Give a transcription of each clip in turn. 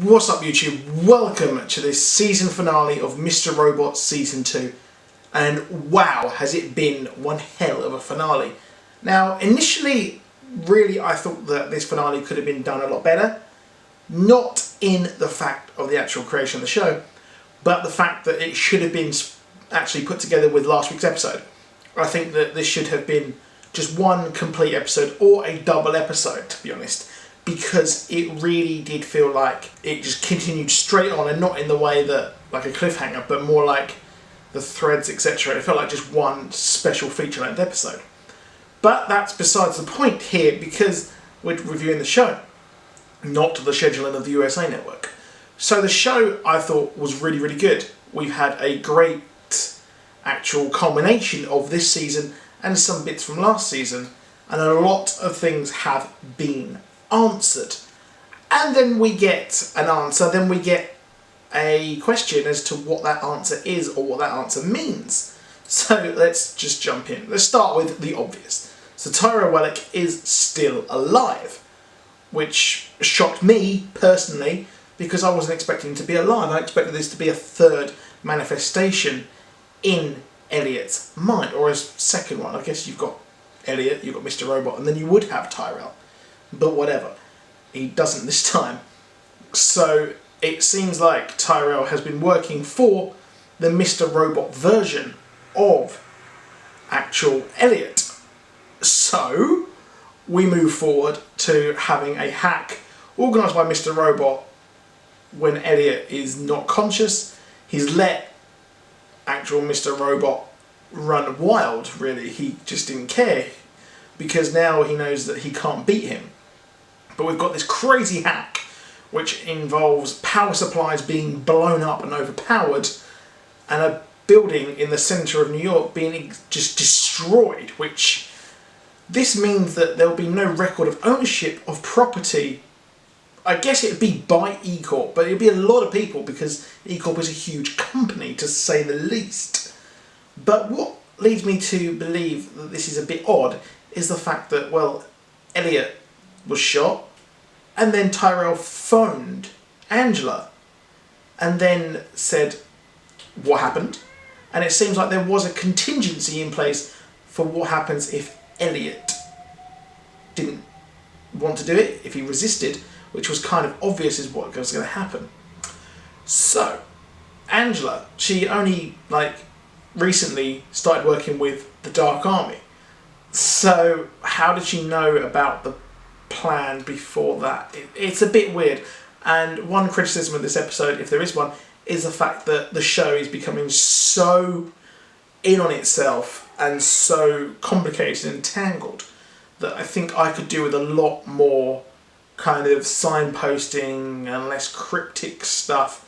What's up YouTube? Welcome to this season finale of Mr. Robot Season 2, and wow, has it been one hell of a finale. Now initially, really I thought that this finale could have been done a lot better, not in the fact of the actual creation of the show, but the fact that it should have been actually put together with last week's episode. I think that this should have been just one complete episode or a double episode, to be honest, because it really did feel like it just continued straight on, and not in the way that like a cliffhanger, but more like the threads, etc. It felt like just one special feature-length episode. But that's besides the point here, because we're reviewing the show, not the scheduling of the USA Network. So the show, I thought, was really, really good. We've had a great actual culmination of this season and some bits from last season, and a lot of things have been answered. And then we get an answer, then we get a question as to what that answer is or what that answer means. So let's just jump in. Let's start with the obvious. So Tyrell is still alive, which shocked me personally, because I wasn't expecting him to be alive. I expected this to be a third manifestation in Elliot's mind, or a second one. I guess you've got Elliot, you've got Mr. Robot, and then you would have Tyrell. But whatever, he doesn't this time. So it seems like Tyrell has been working for the Mr. Robot version of actual Elliot. So we move forward to having a hack organised by Mr. Robot when Elliot is not conscious. He's let actual Mr. Robot run wild, really. He just didn't care, because now he knows that he can't beat him. But we've got this crazy hack which involves power supplies being blown up and overpowered, and a building in the centre of New York being just destroyed, which this means that there'll be no record of ownership of property. I guess it'd be by E Corp, but it'd be a lot of people, because E Corp is a huge company, to say the least. But what leads me to believe that this is a bit odd is the fact that, well, Elliot was shot, and then Tyrell phoned Angela and then said what happened. And it seems like there was a contingency in place for what happens if Elliot didn't want to do it, if he resisted, which was kind of obvious is what was going to happen. So Angela, she only recently started working with the Dark Army. So how did she know about the plan before that? It's a bit weird. And one criticism of this episode, if there is one, is the fact that the show is becoming so in on itself and so complicated and tangled that I think I could do with a lot more kind of signposting and less cryptic stuff.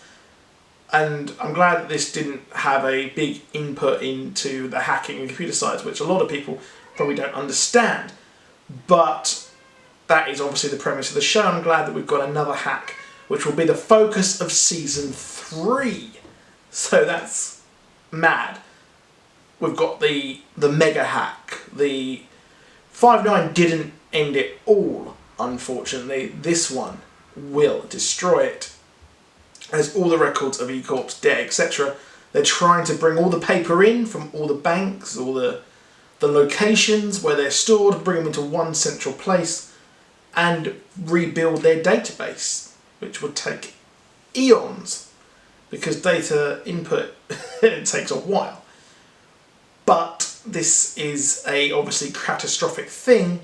And I'm glad that this didn't have a big input into the hacking and computer science, which a lot of people probably don't understand. But that is obviously the premise of the show. I'm glad that we've got another hack, which will be the focus of Season 3. So that's mad. We've got the mega hack. The 5.9 didn't end it all, unfortunately. This one will destroy it. As all the records of E Corp's debt, etc. They're trying to bring all the paper in from all the banks, all the locations where they're stored, bring them into one central place, and rebuild their database, which would take eons, because data input it takes a while. But this is a obviously catastrophic thing,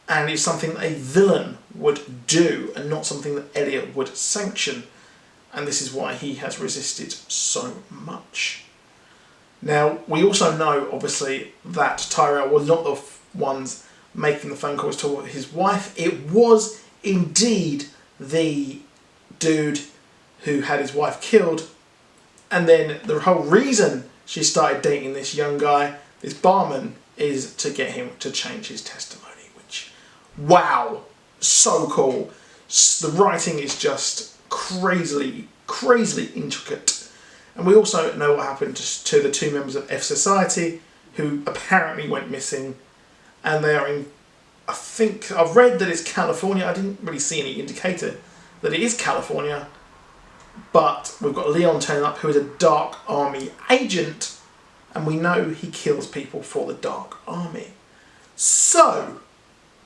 and it's something that a villain would do, and not something that Elliot would sanction. And this is why he has resisted so much. Now, we also know, obviously, that Tyrell was not the ones making the phone calls to his wife. It was indeed the dude who had his wife killed. And then the whole reason she started dating this young guy, this barman, is to get him to change his testimony, which, wow, so cool. The writing is just crazily intricate. And we also know what happened to the two members of F Society who apparently went missing, and they are in, I think I've read that it's California. I didn't really see any indicator that it is California, But we've got Leon turning up, who is a Dark Army agent, and we know he kills people for the Dark Army. So,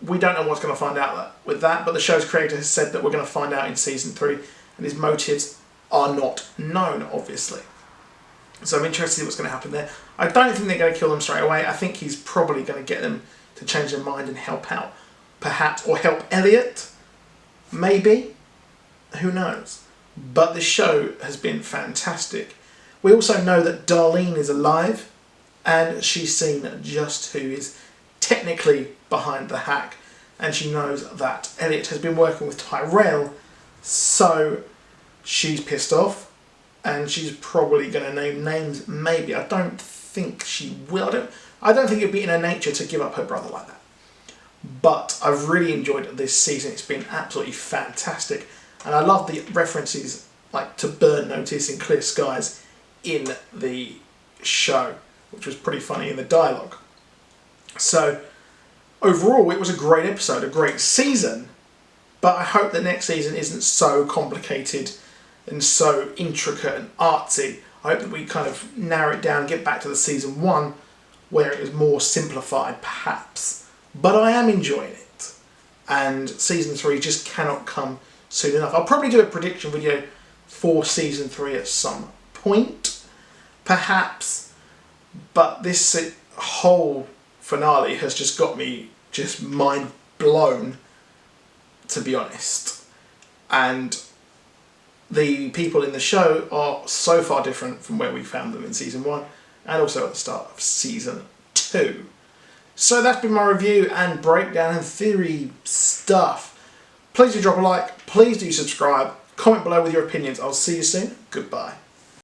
we don't know what's going to find out with that, but the show's creator has said that we're going to find out in season 3, and his motives are not known, obviously. So I'm interested to see what's going to happen there. I don't think they're going to kill them straight away. I think he's probably going to get them to change their mind and help out, perhaps, or help Elliot, maybe. Who knows? But the show has been fantastic. We also know that Darlene is alive, and she's seen just who is technically behind the hack, and she knows that Elliot has been working with Tyrell, so she's pissed off, and she's probably going to name names. Maybe. I don't think she will. I don't think it'd be in her nature to give up her brother like that. But I've really enjoyed this season. It's been absolutely fantastic, and I love the references like to Burn Notice and Clear Skies in the show, which was pretty funny in the dialogue. So overall, it was a great episode, a great season, but I hope the next season isn't so complicated and so intricate and artsy. I hope that we kind of narrow it down and get back to the season 1 where it was more simplified, perhaps. But I am enjoying it, and season 3 just cannot come soon enough. I'll probably do a prediction video for season 3 at some point, perhaps, but this whole finale has just got me just mind blown, to be honest. And the people in the show are so far different from where we found them in season 1 and also at the start of season 2. So that's been my review and breakdown and theory stuff. Please do drop a like, please do subscribe, comment below with your opinions. I'll see you soon. Goodbye.